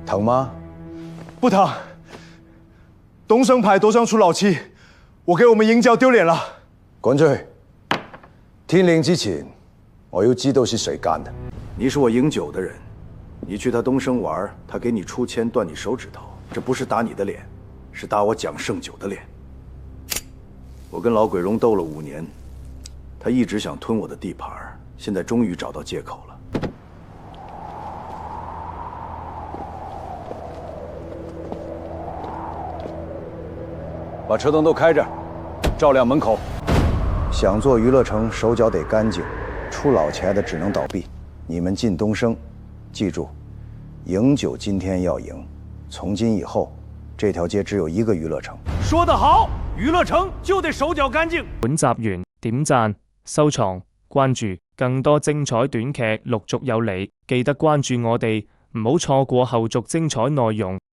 疼吗？不疼。东升牌夺上出老七，我给我们营教丢脸了。滾出去！天令之前，我要知道是誰幹的。你是我营酒的人，你去他東升玩，他給你出千斷你手指頭，這不是打你的臉，是打我蔣勝酒的臉。我跟老鬼榮鬥了5年，他一直想吞我的地盤，現在終於找到借口了。把車燈都開着，照亮門口。想做娛樂城，手腳得乾淨，出老錢的只能倒閉。你們進東升，記住，營酒今天要贏。從今以後，這條街只有一個娛樂城。說得好，娛樂城就得手腳乾淨。本集完，點讚、收藏、關注，更多精彩短劇陸續有嚟，記得關注我哋，唔好錯過後續精彩內容。